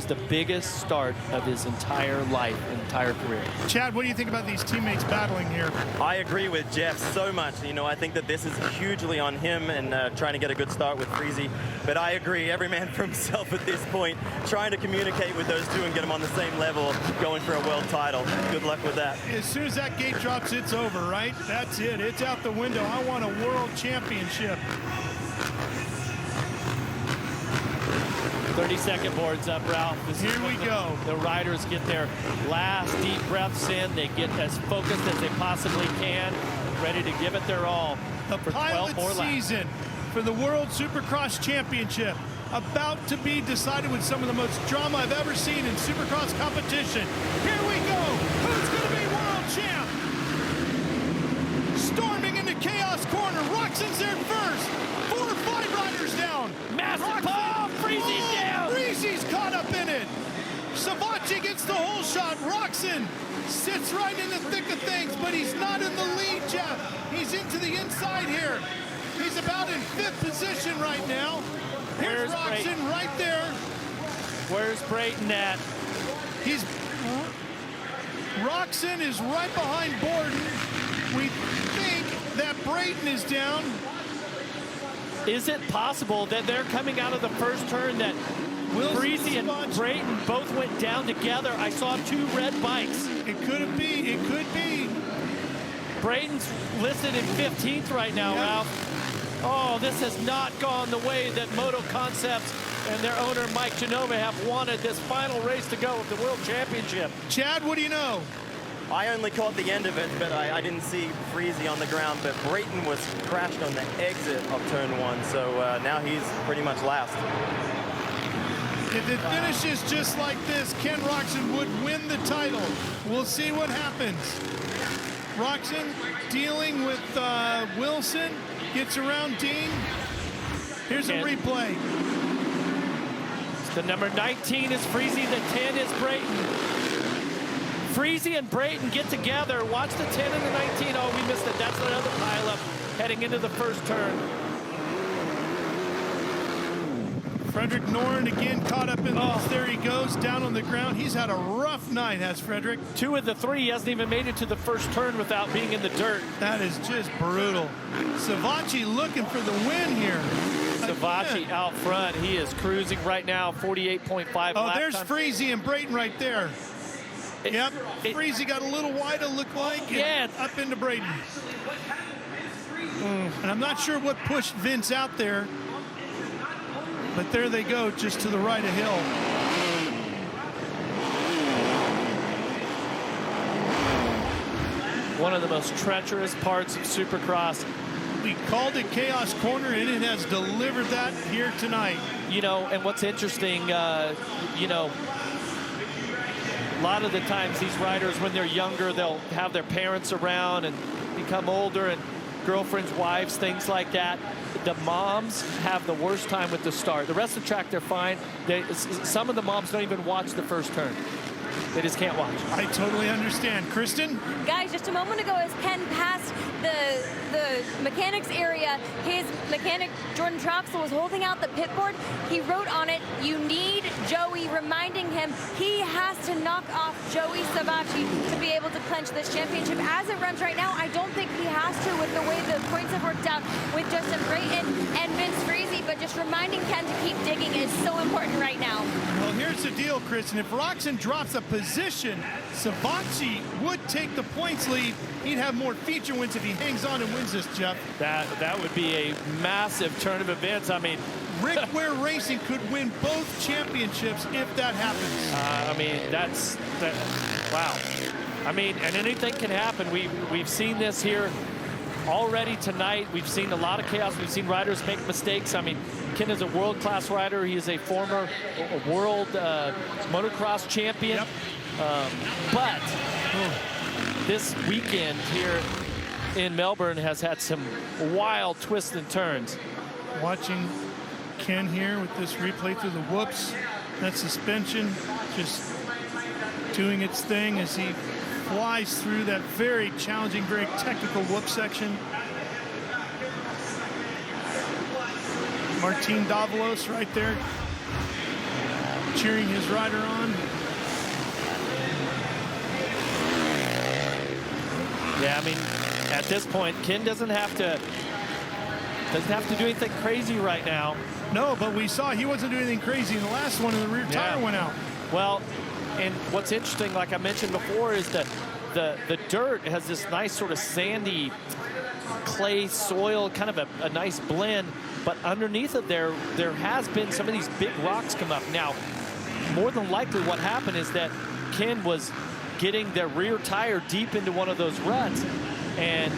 the biggest start of his entire life, entire career. Chad, what do you think about these teammates battling here? I agree with Jeff so much. You know, I think that this is hugely on him and trying to get a good start with Freezy. But I agree, every man for himself at this point, trying to communicate with those two and get them on the same level, going for a world title. Good luck with that. As soon as that gate drops, it's over, right? That's it. It's out the window. I want a world championship. 30-second boards up, Ralph. Here we go. The riders get their last deep breaths in. They get as focused as they possibly can, ready to give it their all The for 12 pilot more laps. season for the World Supercross Championship about to be decided with some of the most drama I've ever seen in Supercross competition. Here we go. Who's going to be world champ? Storming into Chaos Corner. Roxanne's there first. 4 or 5 riders down. Massive ball. Freezy's down. Freezy's caught up in it. Savachi gets the whole shot. Roxanne sits right in the thick of things, but he's not in the lead, Jeff. He's into the inside here. He's about in 5th position right now. Here's Roxanne right there. Where's Brayton at? Roxanne is right behind Borden. We think that Brayton is down. Is it possible that they're coming out of the first turn that Freezy and Brayton both went down together? I saw 2 red bikes. It could be. It could be. Brayton's listed in 15th right now, Ralph. Oh, this has not gone the way that Moto Concepts and their owner, Mike Genova, have wanted this final race to go with the World Championship. Chad, what do you know? I only caught the end of it, but I didn't see Freezy on the ground. But Brayton was crashed on the exit of turn 1, so now he's pretty much last. If it finishes just like this, Ken Roxanne would win the title. We'll see what happens. Roxanne dealing with Wilson, gets around Dean. Here's a replay. The number 19 is Freezy, the 10 is Brayton. Freezy and Brayton get together. Watch the 10 and the 19. Oh, we missed it. That's another pileup heading into the first turn. Frederick Noren again caught up in this. There he goes, down on the ground. He's had a rough night, has Frederick. 2 of the 3. He hasn't even made it to the first turn without being in the dirt. That is just brutal. Savachi looking for the win here. Savachi out front. He is cruising right now, 48.5 lap Oh, there's time. Freezy and Brayton right there. Yep, Freezy got a little wide, it looked like, and up into Brayton. And I'm not sure what pushed Vince out there, but there they go, just to the right of Hill. One of the most treacherous parts of Supercross. We called it Chaos Corner, and it has delivered that here tonight. You know, and what's interesting, you know, a lot of the times these riders, when they're younger, they'll have their parents around and become older, and girlfriends, wives, things like that. The moms have the worst time with the start. The rest of the track, they're fine. Some of the moms don't even watch the first turn. They just can't watch. I totally understand. Kristen? Guys, just a moment ago, as Ken passed the mechanics area, his mechanic, Jordan Troxel, was holding out the pit board. He wrote on it, "You need Joey," reminding him he has to knock off Joey Savachi to be able to clinch this championship. As it runs right now, I don't think he has to with the way the points have worked out with Justin Brayton and Vince Freezy, but just reminding Ken to keep digging is so important right now. Well, here's the deal, Kristen. If Roxanne drops a position, Savachi would take the points lead. He'd have more feature wins if he hangs on and wins this, Jeff. That would be a massive turn of events. I mean, Rick Ware Racing could win both championships if that happens. I mean, wow. I mean, and anything can happen. We've seen this here already tonight. We've seen a lot of chaos. We've seen riders make mistakes. I mean, Ken is a world-class rider. He is a former world motocross champion. Yep. But this weekend here in Melbourne has had some wild twists and turns. Watching Ken here with this replay through the whoops. That suspension just doing its thing as he flies through that very challenging, very technical whoop section. Martin Davalos right there cheering his rider on. Yeah, I mean, at this point, Ken doesn't have to do anything crazy right now. No, but we saw he wasn't doing anything crazy in the last one, and the rear tire went out. Well, and what's interesting, like I mentioned before, is that the dirt has this nice sort of sandy clay soil, kind of a nice blend, but underneath it there has been some of these big rocks come up. Now, more than likely what happened is that Ken was getting their rear tire deep into one of those ruts, and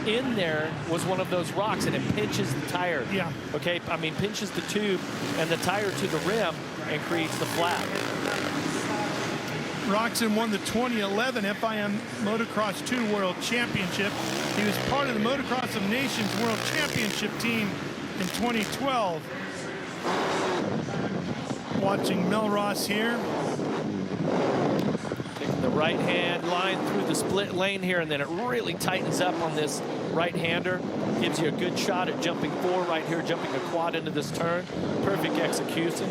in there was one of those rocks, and it pinches the tire. Yeah. Okay, I mean, pinches the tube and the tire to the rim and creates the flap. Roxanne won the 2011 FIM Motocross 2 World Championship. He was part of the Motocross of Nations World Championship team in 2012. Watching Melross here. Taking the right-hand line through the split lane here, and then it really tightens up on this right-hander. Gives you a good shot at jumping four right here, jumping a quad into this turn. Perfect execution.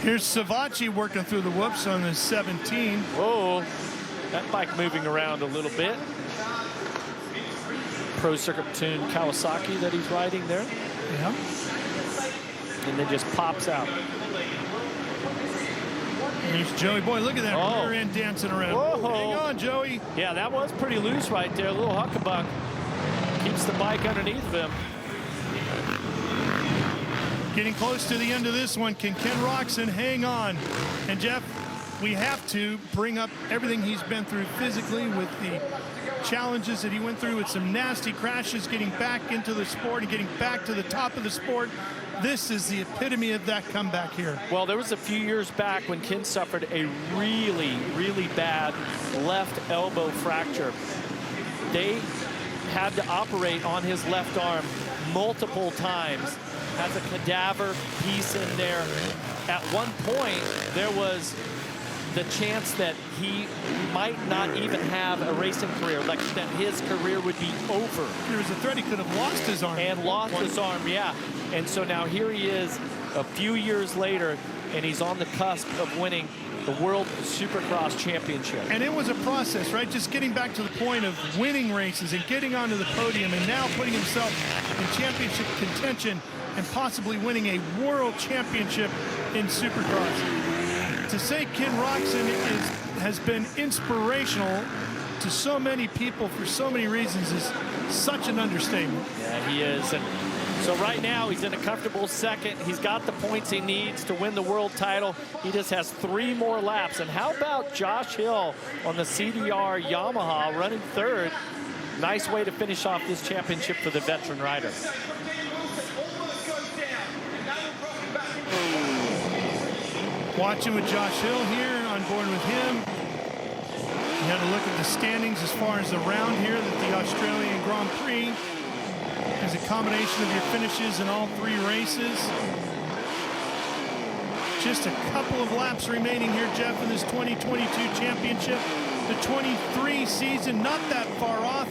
Here's Savacci working through the whoops on the 17. Whoa, that bike moving around a little bit. Pro Circuit tuned Kawasaki that he's riding there. Yeah. And then just pops out. Here's Joey. Boy, look at that rear end dancing around. Whoa. Hang on, Joey. Yeah, that was pretty loose right there. A little huckabuck. Keeps the bike underneath of him. Getting close to the end of this one. Can Ken Roxanne hang on? And Jeff, we have to bring up everything he's been through physically with the challenges that he went through with some nasty crashes, getting back into the sport and getting back to the top of the sport. This is the epitome of that comeback here. Well, there was a few years back when Ken suffered a really, really bad left elbow fracture. They had to operate on his left arm multiple times. Has a cadaver piece in there. At one point, there was the chance that he might not even have a racing career, like that his career would be over. There was a threat he could have lost his arm. And lost his arm, yeah. And so now here he is a few years later, and he's on the cusp of winning the World Supercross Championship. And it was a process, right? Just getting back to the point of winning races and getting onto the podium and now putting himself in championship contention and possibly winning a world championship in Supercross. To say Ken Roxanne has been inspirational to so many people for so many reasons is such an understatement. Yeah, he is. And so right now he's in a comfortable second. He's got the points he needs to win the world title. He just has 3 more laps. And how about Josh Hill on the CDR Yamaha running third? Nice way to finish off this championship for the veteran rider. Watching with Josh Hill here, on board with him. You had to look at the standings as far as the round here that the Australian Grand Prix is a combination of your finishes in all 3 races. Just a couple of laps remaining here, Jeff, in this 2022 championship. The 23 season, not that far off.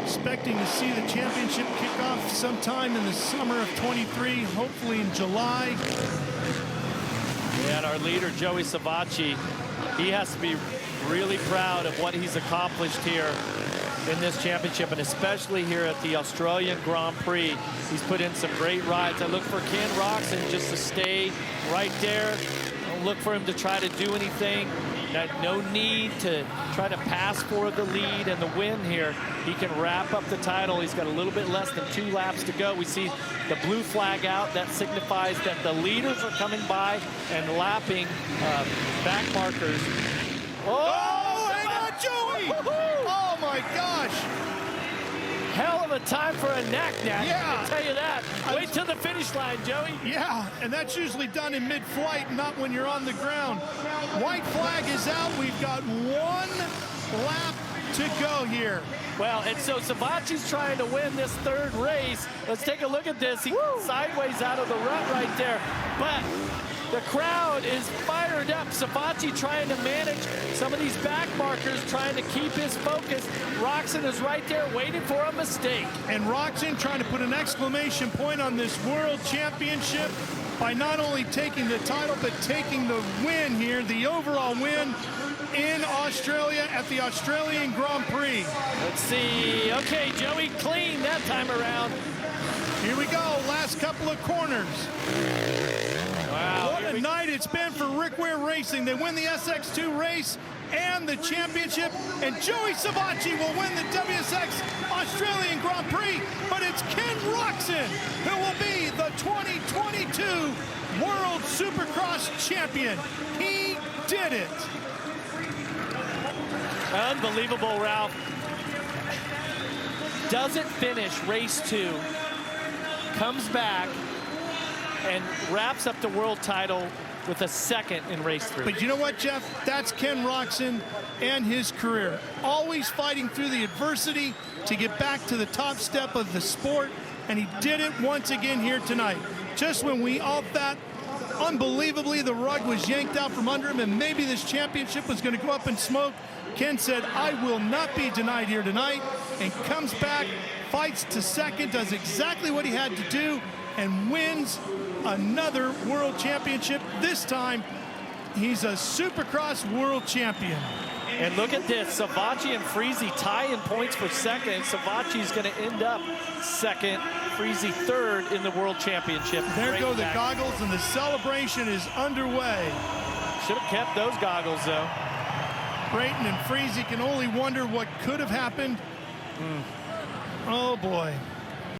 Expecting to see the championship kick off sometime in the summer of 23, hopefully in July. And our leader, Joey Savacci, he has to be really proud of what he's accomplished here in this championship, and especially here at the Australian Grand Prix. He's put in some great rides. I look for Ken Roxanne just to stay right there. Don't look for him to try to do anything. No need to try to pass for the lead and the win here. He can wrap up the title. He's got a little bit less than 2 laps to go. We see the blue flag out. That signifies that the leaders are coming by and lapping back markers. Oh, hang on, Joey! Oh, my gosh! Hell of a time for a knack-knack, Yeah. I can tell you that. Wait till the finish line, Joey. Yeah, and that's usually done in mid-flight, not when you're on the ground. White flag is out. We've got 1 lap to go here. Well, and so Savacci's trying to win this 3rd race. Let's take a look at this. He's sideways out of the rut right there. But The crowd is fired up. Savachi trying to manage some of these back markers, trying to keep his focus. Roxanne is right there waiting for a mistake. And Roxanne trying to put an exclamation point on this world championship by not only taking the title, but taking the win here, the overall win in Australia at the Australian Grand Prix. Let's see. Okay, Joey clean that time around. Here we go, last couple of corners. Wow. What a night it's been for Rick Ware Racing. They win the SX2 race and the championship, and Joey Savachi will win the WSX Australian Grand Prix, but it's Ken Roxanne who will be the 2022 World Supercross Champion. He did it. Unbelievable, Ralph. Doesn't finish race 2. Comes back and wraps up the world title with a second in race 3. But you know what, Jeff? That's Ken Roxanne and his career. Always fighting through the adversity to get back to the top step of the sport, and he did it once again here tonight. Just when we all thought, unbelievably, the rug was yanked out from under him and maybe this championship was going to go up in smoke, Ken said, I will not be denied here tonight, and comes back, fights to second, does exactly what he had to do, and wins another world championship. This time, he's a Supercross world champion. And look at this, Savachi and Freezy tie in points for second. Savachi's going to end up second, Freezy third in the world championship. There Great go the back. goggles, and the celebration is underway. Should have kept those goggles, though. Brayton and Freezy can only wonder what could have happened. Oh, boy.